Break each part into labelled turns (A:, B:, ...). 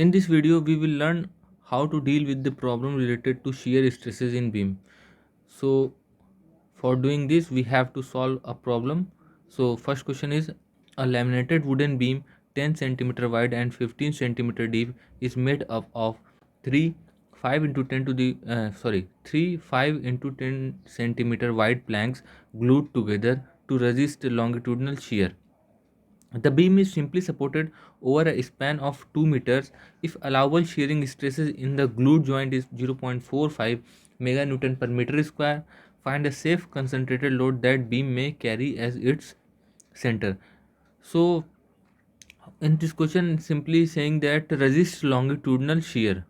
A: In this video, we will learn how to deal with the problem related to shear stresses in beam. So, for doing this, we have to solve a problem. So, first question is a laminated wooden beam 10 centimeter wide and 15 centimeter deep is made up of three 5 into 10 to the 3 5 into 10 centimeter wide planks glued together to resist longitudinal shear. The beam is simply supported over a span of 2 meters if allowable shearing stresses in the glued joint is 0.45 meganewton per meter square. Find a safe concentrated load that beam may carry as its center. So, in this question, simply saying that resist longitudinal shear.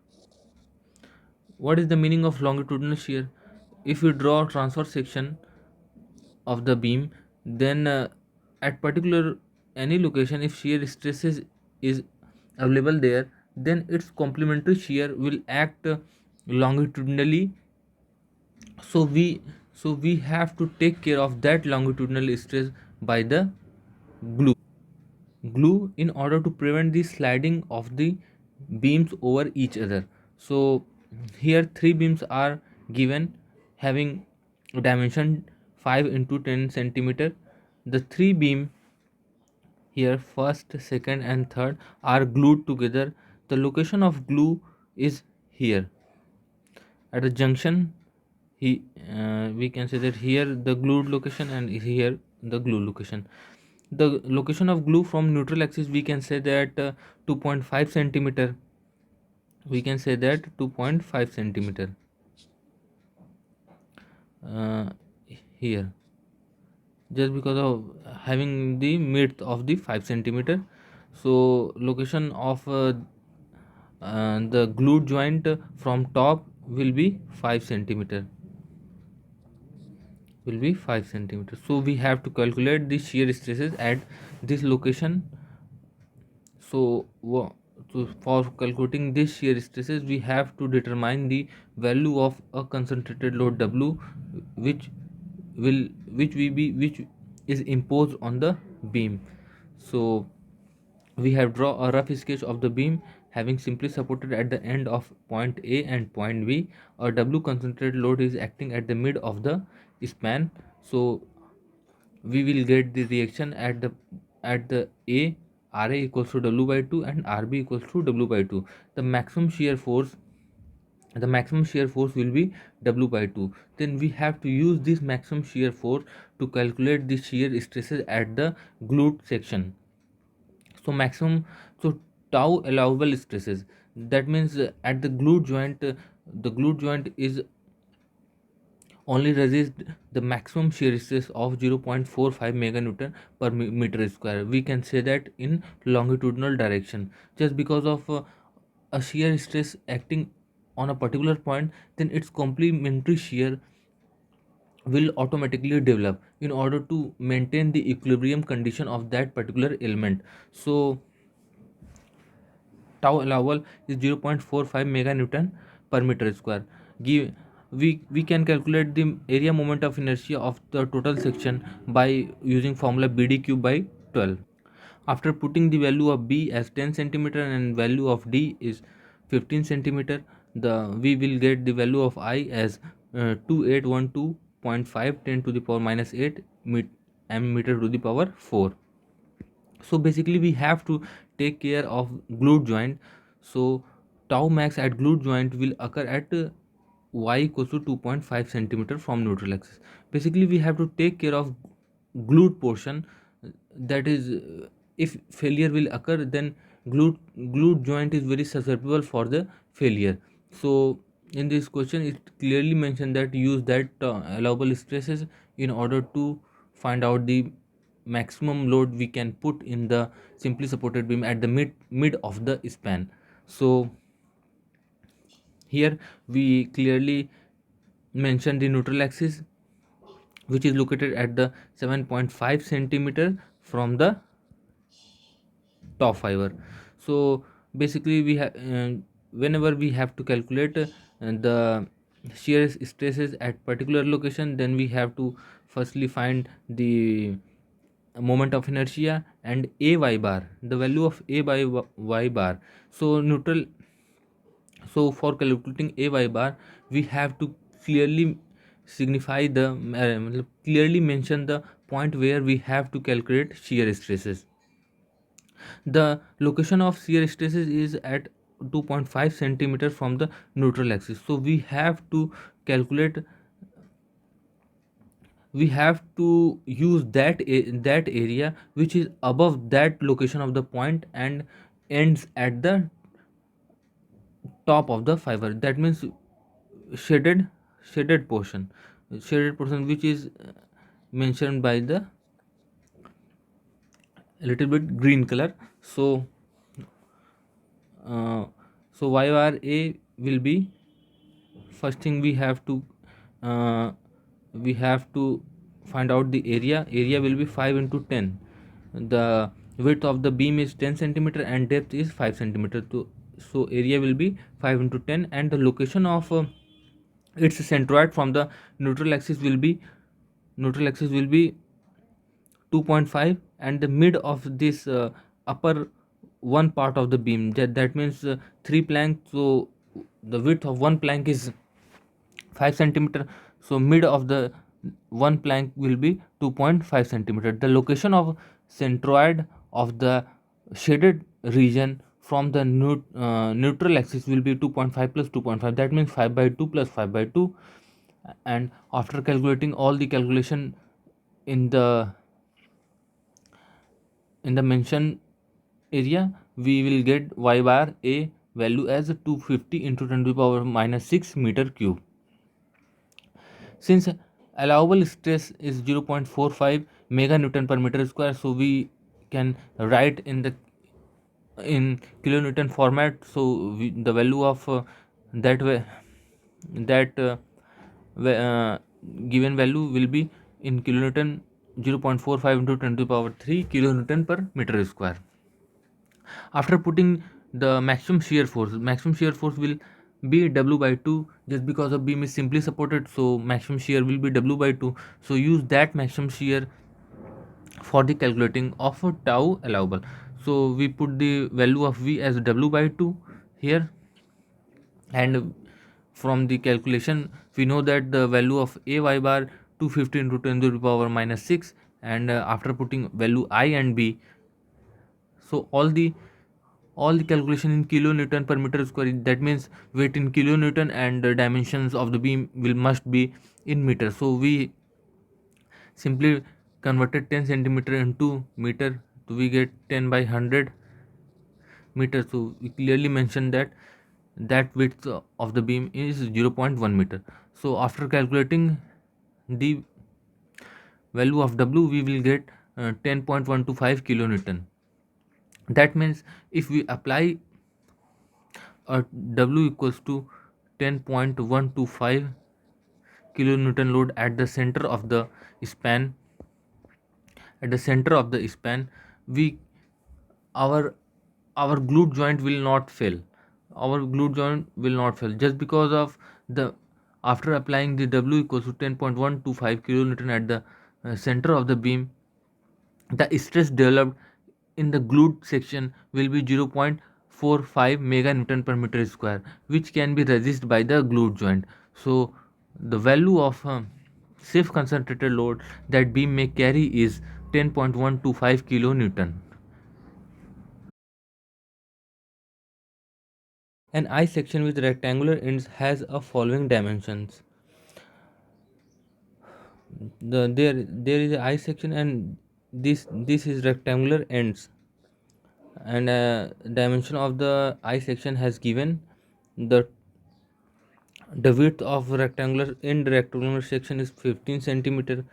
A: What is the meaning of longitudinal shear? If you draw a transverse section of the beam, then at particular any location, if shear stresses is available there, then its complementary shear will act longitudinally. So we have to take care of that longitudinal stress by the glue in order to prevent the sliding of the beams over each other. So here three beams are given having dimension 5 into 10 centimeter. The three beam here, first, second and third, are glued together. The location of glue is here at the junction. We can say that here the glued location and here the glue location. The location of glue from neutral axis, we can say that 2.5 centimeter. We can say that 2.5 centimeter uh, here, just because of having the width of the 5 centimeter. So location of the glued joint from top will be 5 centimeter, will be 5 centimeters. So we have to calculate the shear stresses at this location. So, so for calculating this shear stresses, we have to determine the value of a concentrated load W, which which is imposed on the beam. So we have draw a rough sketch of the beam having simply supported at the end of point A and point B. A W concentrated load is acting at the mid of the span. So we will get the reaction at the A, Ra equals to W by 2 and Rb equals to W by 2. The maximum shear force, will be W by 2. Then we have to use this maximum shear force to calculate the shear stresses at the glued section. So maximum, so tau allowable stresses, that means at the glued joint, the glued joint is only resist the maximum shear stress of 0.45 meganewton per meter square. We can say that in longitudinal direction, just because of a shear stress acting on a particular point, then its complementary shear will automatically develop in order to maintain the equilibrium condition of that particular element. So tau allowable is 0.45 meganewton per meter square. Give we can calculate the area moment of inertia of the total section by using formula BD cube by 12. After putting the value of B as 10 centimeter and value of D is 15 centimeter, we will get the value of I as 2812.5 10 to the power minus 8 meter to the power 4. So basically we have to take care of glued joint. So tau max at glued joint will occur at y equals to 2.5 centimeter from neutral axis. Basically we have to take care of glued portion, that is if failure will occur, then glued joint is very susceptible for the failure. So in this question it clearly mentioned that use that allowable stresses in order to find out the maximum load we can put in the simply supported beam at the mid of the span. So here we clearly mention the neutral axis, which is located at the 7.5 centimeter from the top fiber. So basically we have whenever we have to calculate the shear stresses at particular location, then we have to firstly find the moment of inertia, and a y bar, the value of a by y bar. So neutral, so for calculating a y bar we have to clearly signify the clearly mention the point where we have to calculate shear stresses. The location of shear stresses is at 2.5 centimeter from the neutral axis. So we have to calculate, we have to use that area which is above that location of the point and ends at the top of the fiber. That means shaded shaded portion, shaded portion which is mentioned by the little bit green color. So uh, so YRA will be, first thing uh, we have to find out the area will be 5 into 10. The width of the beam is 10 centimeter and depth is 5 centimeter. So area will be 5 into 10, and the location of its centroid from the neutral axis will be 2.5, and the mid of this upper one part of the beam, that means 3 plank. So the width of one plank is 5 centimeter, so mid of the one plank will be 2.5 centimeter. The location of centroid of the shaded region from the neutral axis will be 2.5 plus 2.5, that means 5 by 2 plus 5 by 2. And after calculating all the calculation in the mentioned area, we will get y bar a value as 250 into 10 to the power minus 6 meter cube. Since allowable stress is 0.45 mega newton per meter square, so we can write in kilonewton format. So the value of that way that given value will be in kilonewton 0.45 into 10 to the power 3 kilonewton per meter square. After putting the maximum shear force will be W by 2, just because the beam is simply supported, so maximum shear will be W by 2. So use that maximum shear for the calculating of a tau allowable. So we put the value of V as W by 2 here, and from the calculation we know that the value of a y bar 250 into 10 to the power minus 6, and after putting value I and B, so all the calculation in kilonewton per meter square, that means weight in kilonewton, and dimensions of the beam will must be in meter. So we simply converted 10 centimeter into meter, so we get 10 by 100 meter. So we clearly mention that width of the beam is 0.1 meter. So after calculating the value of W, we will get 10.125 kilonewton. That means if we apply W equals to 10.125 kilonewton load at the center of the span, we our glute joint will not fail. Just because of the, after applying the W equals to 10.125 kilonewton at the center of the beam, the stress developed in the glute section will be 0.45 mega newton per meter square, which can be resisted by the glute joint. So the value of safe concentrated load that beam may carry is 10.125 kilonewton. An I section with rectangular ends has a following dimensions. There is a I section, and this is rectangular ends, and dimension of the I section has given. The the width of rectangular section is 15 centimeter,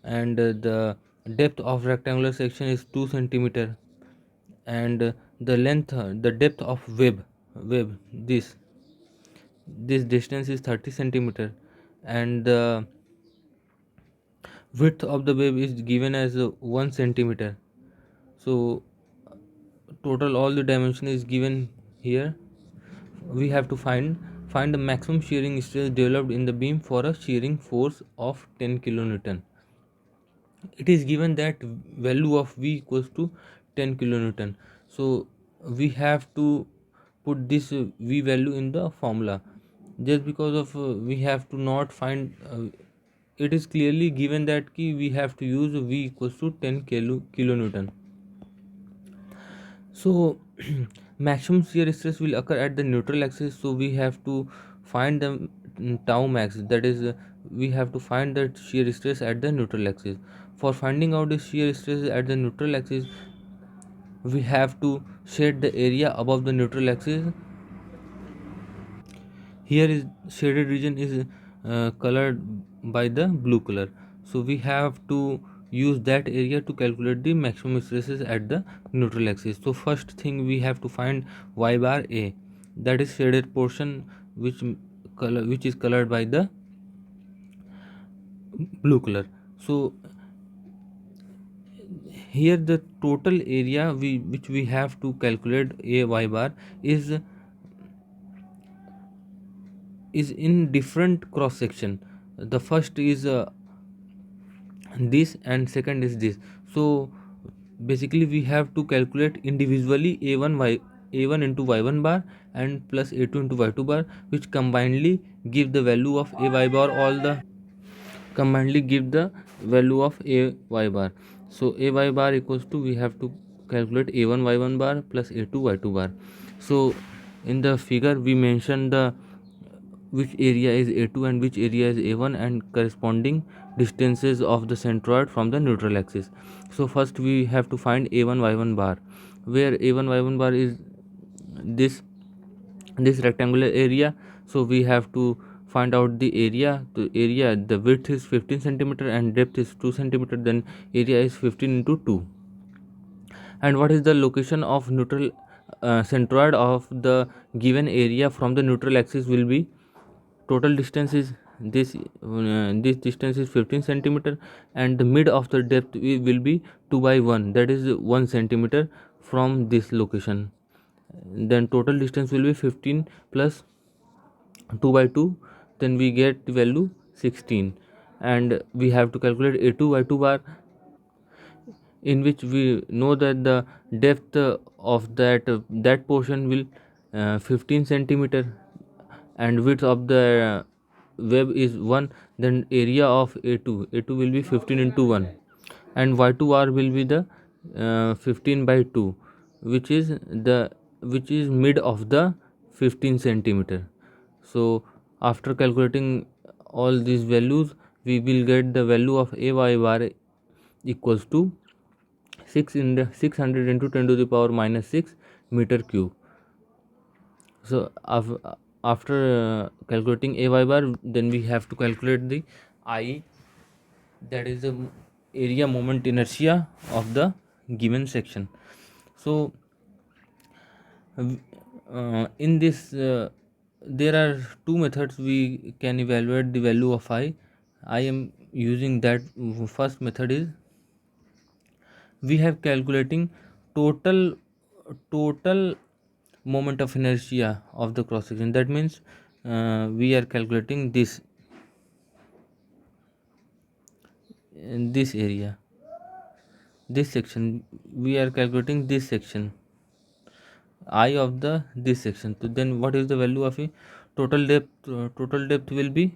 A: and the depth of rectangular section is 2 centimeter, and the length the depth of web this distance is 30 centimeter, and the width of the web is given as 1 centimeter. So total all the dimension is given here. We have to find the maximum shearing stress developed in the beam for a shearing force of 10 kilonewton. it is given that value of V equals to 10 kilonewton. So we have to put this V value in the formula. Just because of we have to not find it is clearly given that we have to use V equals to 10 kilonewton. So maximum shear stress will occur at the neutral axis, so we have to find the tau max, that is we have to find the shear stress at the neutral axis. For finding out the shear stress at the neutral axis, we have to shade the area above the neutral axis. Here is shaded region is colored by the blue color, so we have to use that area to calculate the maximum stresses at the neutral axis. So first thing we have to find y bar a, that is shaded portion which is colored by the blue color. So here the total area which we have to calculate a y bar is in different cross section. The first is this and second is this. So basically we have to calculate individually a1 into y1 bar and plus a2 into y2 bar, which combinedly give the value of a y bar. All the combinedly give the value of a y bar. So a y bar equals to, we have to calculate a1 y1 bar plus a2 y2 bar. So in the figure we mention the which area is a2 and which area is a1 and corresponding distances of the centroid from the neutral axis. So first we have to find a1 y1 bar, where a1 y1 bar is this rectangular area. So we have to find out the area. The width is 15 centimeter and depth is 2 centimeter, then area is 15 into 2. And what is the location of neutral centroid of the given area from the neutral axis will be, total distance is this distance is 15 centimeter, and the mid of the depth will be 2 by 1, that is 1 centimeter from this location. Then total distance will be 15 plus 2 by 2, then we get the value 16. And we have to calculate a2 y2 bar, in which we know that the depth of that portion will 15 centimeter and width of the web is 1. Then area of a2 will be 15 into 1, and y2r will be the 15 by 2, which is mid of the 15 centimeter. So after calculating all these values, we will get the value of a y bar equals to 600 into 10 to the power minus 6 meter cube. So after calculating a y bar, then we have to calculate the I, that is the area moment inertia of the given section. So in this there are two methods we can evaluate the value of I am using that. First method is we have calculating total moment of inertia of the cross section. That means we are calculating this area, this section. We are calculating this section I of the this section. So then what is the value of a total depth? Total depth will be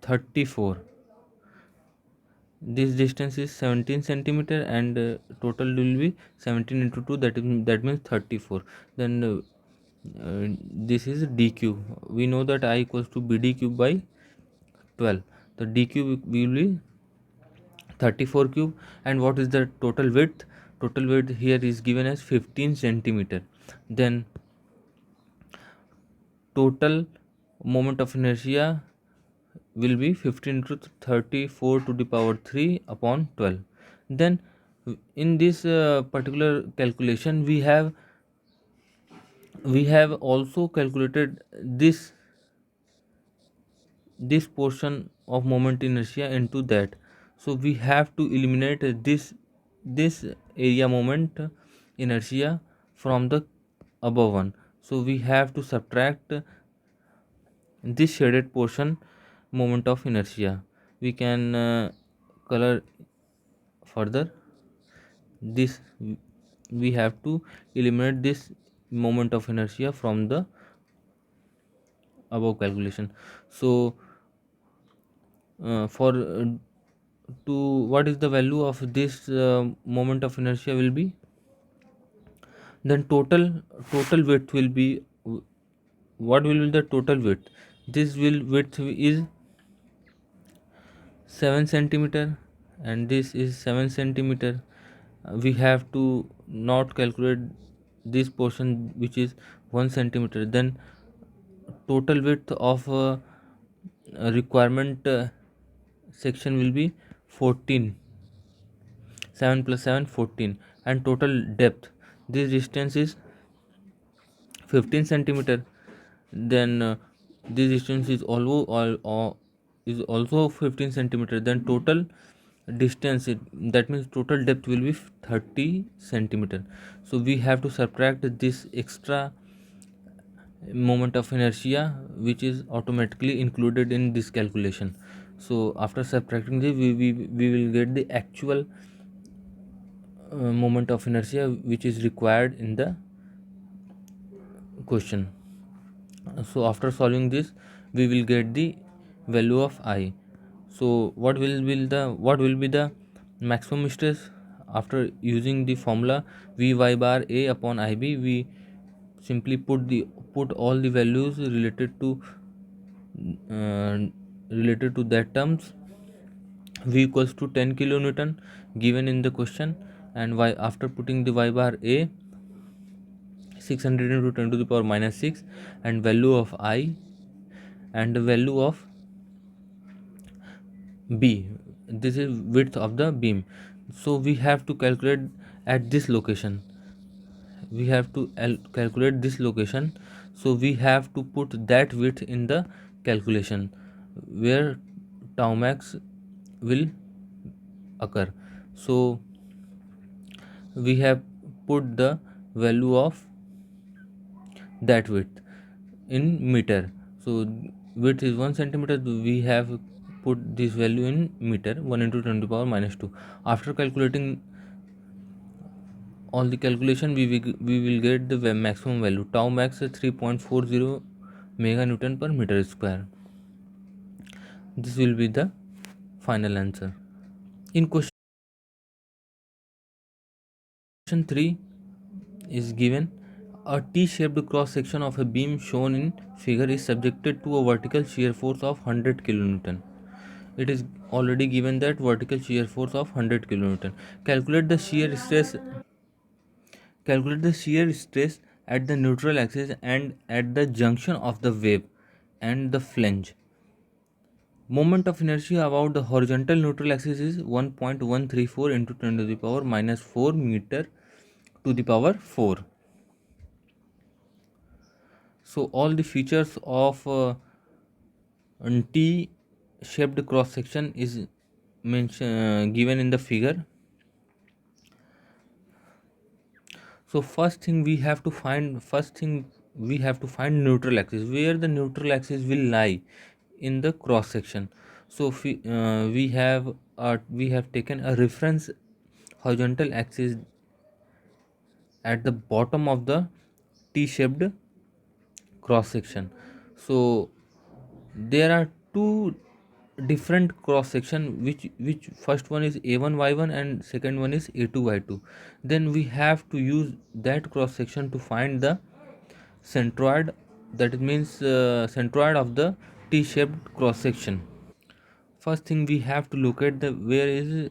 A: 34. This distance is 17 centimeter, and total will be 17 into 2, that means 34. Then this is d cube. We know that I equals to bd cube by 12. The d cube will be 34 cube. And what is the total width? Total width here is given as 15 centimeter. Then total moment of inertia will be 15 to 34 to the power 3 upon 12. Then in this particular calculation we have also calculated this portion of moment inertia into that. So we have to eliminate this area moment inertia from the above one. So we have to subtract this shaded portion moment of inertia. We can color further this. We have to eliminate this moment of inertia from the above calculation. So for to what is the value of this moment of inertia will be, then total width will be, what will be the total width? This will width is 7 centimeter and this is 7 centimeter. We have to not calculate this portion which is 1 centimeter. Then total width of requirement section will be 14. 7 plus 7 14. And total depth, this distance is 15 centimeter. Then this distance is also 15 centimeter. Then total distance, that means total depth will be 30 centimeter. So we have to subtract this extra moment of inertia which is automatically included in this calculation. So after subtracting this, we will get the actual moment of inertia which is required in the question. So after solving this, we will get the value of I. So what will be the maximum stress? After using the formula Vy bar A upon Ib, we simply put all the values uh, related to that terms. V equals to 10 kilonewton given in the question, and y, after putting the y bar A 600 into 10 to the power minus 6, and value of I and the value of B, this is width of the beam. So we have to calculate at this location, calculate this location. So we have to put that width in the calculation where tau max will occur. So we have put the value of that width in meter. So width is 1 centimeter, we have put this value in meter, 1 into 10 to the power minus 2. After calculating all the calculation, we will get the maximum value. Tau max is 3.40 mega newton per meter square. This will be the final answer. In question 3 is given a T-shaped cross section of a beam shown in figure is subjected to a vertical shear force of 100 kilonewton. It is already given that vertical shear force of 100 kilonewton. Calculate the shear stress. Calculate the shear stress at the neutral axis and at the junction of the wave and the flange. Moment of inertia about the horizontal neutral axis is 1.134 into 10 to the power minus 4 meter to the power 4. So all the features of T shaped cross section is given in the figure. So first thing we have to find neutral axis, where the neutral axis will lie in the cross section. So we have taken a reference horizontal axis at the bottom of the T-shaped cross section. So there are two different cross section, which first one is a1 y1 and second one is a2 y2. Then we have to use that cross section to find the centroid, that means centroid of the T-shaped cross section. First thing we have to locate the where is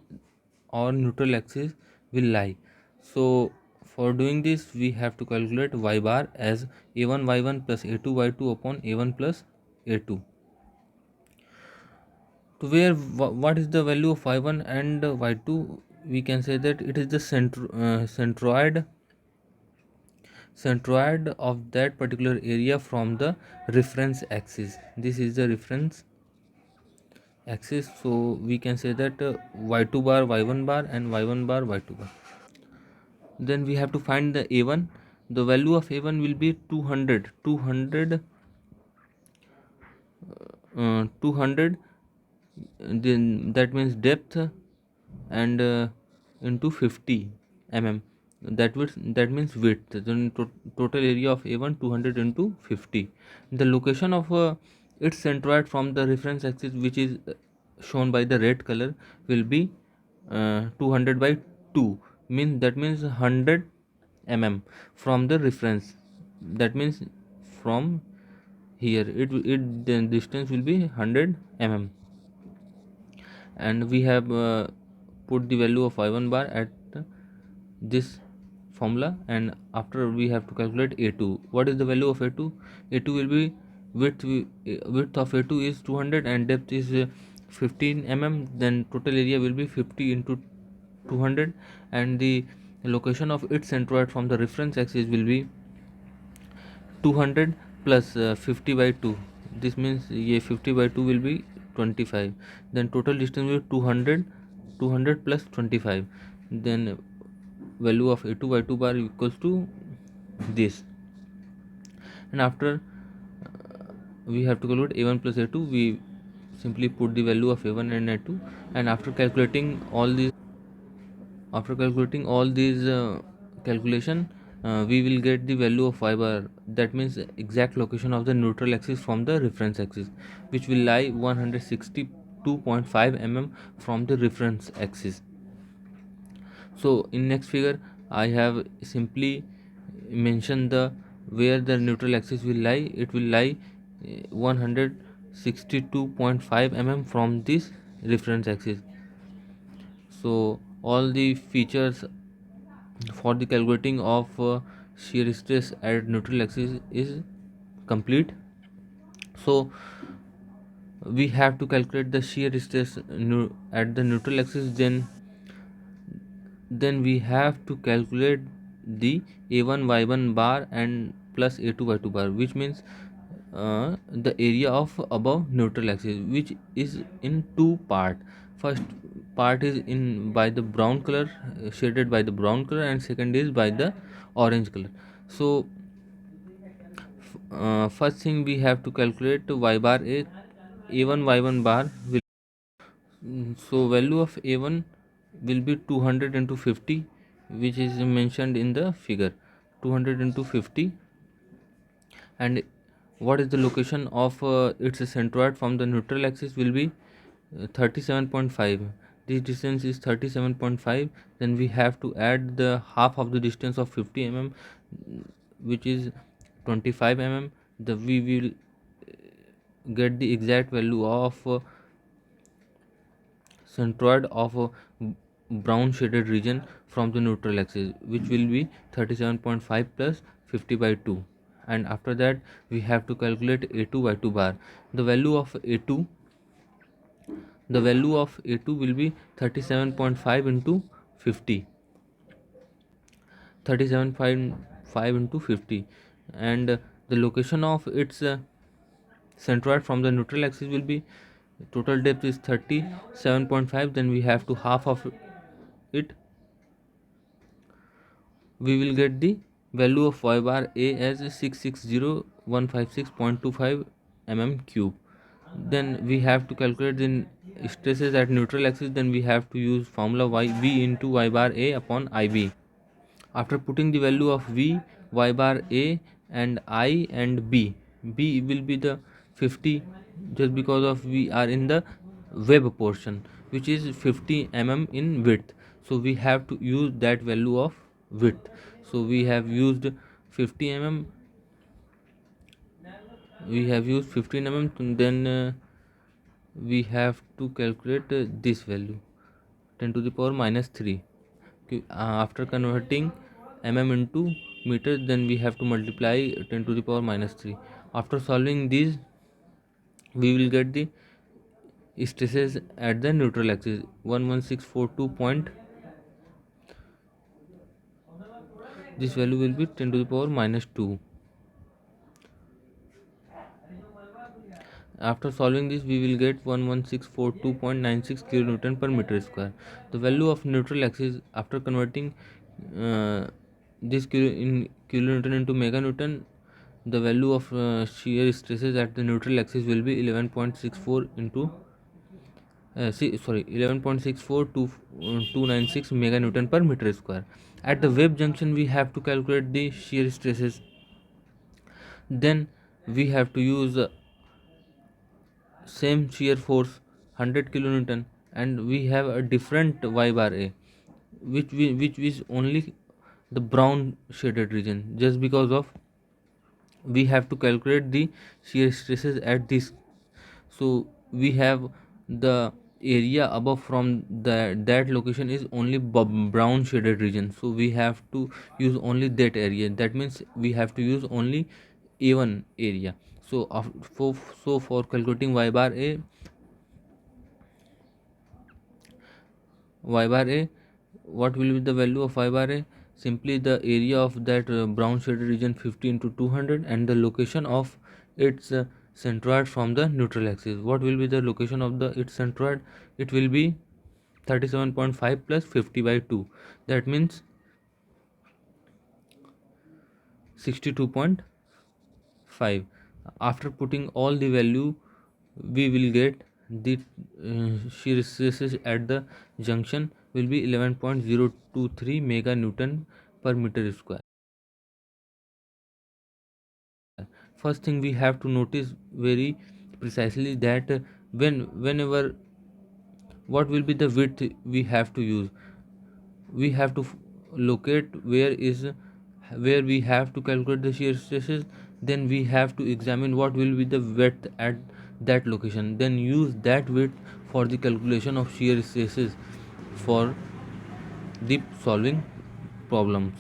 A: our neutral axis will lie. So for doing this, we have to calculate y bar as a1 y1 plus a2 y2 upon a1 plus a2. To where what is the value of y1 and y2, we can say that it is the centroid of that particular area from the reference axis. This is the reference axis. So we can say that y2 bar y1 bar and y1 bar y2 bar. Then we have to find the a1. the value of A1 will be 200, 200, then that means depth, and into 50 mm, that means width. Then total area of A1 200 into 50. The location of its centroid from the reference axis, which is shown by the red color, will be 200 by 2, means 100 mm from the reference. That means from here the distance will be 100 mm. And we have put the value of y1 bar at this formula, and after we have to calculate A2. What is the value of A2? A2 will be width of A2 is 200 and depth is 15 mm. Then total area will be 50 into 200, and the location of its centroid from the reference axis will be 200 plus 50 by 2. This means ये 50 by 2 will be 25. Then total distance will be 200, 200 plus 25. Then value of A2 by 2 bar equals to this. And after we have to calculate A1 plus A2, we simply put the value of A1 and A2, and after calculating all these calculation, we will get the value of y bar, that means exact location of the neutral axis from the reference axis, which will lie 162.5 mm from the reference axis. So in next figure I have simply mentioned the where the neutral axis will lie. It will lie 162.5 mm from this reference axis. So all the features for the calculating of shear stress at neutral axis is complete. So we have to calculate the shear stress at the neutral axis. Then we have to calculate the A1 y1 bar and plus A2 y2 bar, which means the area of above neutral axis, which is in two part. First part is in by the brown color, shaded by the brown color, and second is by the orange color. So first thing we have to calculate y bar A1 y1 bar will so value of A1 will be 200 into 50, which is mentioned in the figure, 200 into 50. And what is the location of its centroid from the neutral axis will be 37.5. This distance is 37.5. Then we have to add the half of the distance of 50 mm, which is 25 mm. We will get the exact value of centroid of a brown shaded region from the neutral axis, which will be 37.5 plus 50 by 2. And after that we have to calculate A2 by 2 bar. The value of A2 will be 37.5 into 50, 37.5 into 50, and the location of its centroid from the neutral axis will be, total depth is 37.5, then we have to half of it. We will get the value of y bar A as 660156.25 mm cube. Then we have to calculate the stresses at neutral axis. Then we have to use formula V into y bar A upon IB. After putting the value of V, y bar A, and I and B will be the 50, just because of we are in the web portion, which is 50 mm in width. So we have to use that value of width. So we have used 50 mm, we have used 15 mm. Then we have to calculate this value, 10 to the power minus 3. After converting mm into meters, then we have to multiply 10 to the power minus 3. After solving these, we will get the stresses at the neutral axis, 11642 point. This value will be 10 to the power minus 2. After solving this, we will get 11642.96 kilonewton per meter square. The value of neutral axis after converting this in kilonewton into meganewton, the value of shear stresses at the neutral axis will be 11.64 into 11.64 to 296 meganewton per meter square. At the web junction we have to calculate the shear stresses. Then we have to use same shear force 100 kilonewton, and we have a different y bar a, which is only the brown shaded region, just because of we have to calculate the shear stresses at this. So we have the area above from that location is only brown shaded region, so we have to use only that area. That means we have to use only a1 area. So for calculating y bar a, what will be the value of y bar a? Simply the area of that brown shaded region 50 into 200 and the location of its centroid from the neutral axis. What will be the location of the its centroid? It will be 37.5 plus 50 by 2, that means 62.5. After putting all the value, we will get the shear stresses at the junction will be 11.023 mega newton per meter square. First thing we have to notice very precisely that whenever what will be the width we have to use, we have to locate where we have to calculate the shear stresses. Then we have to examine what will be the width at that location, then use that width for the calculation of shear stresses for the solving problems.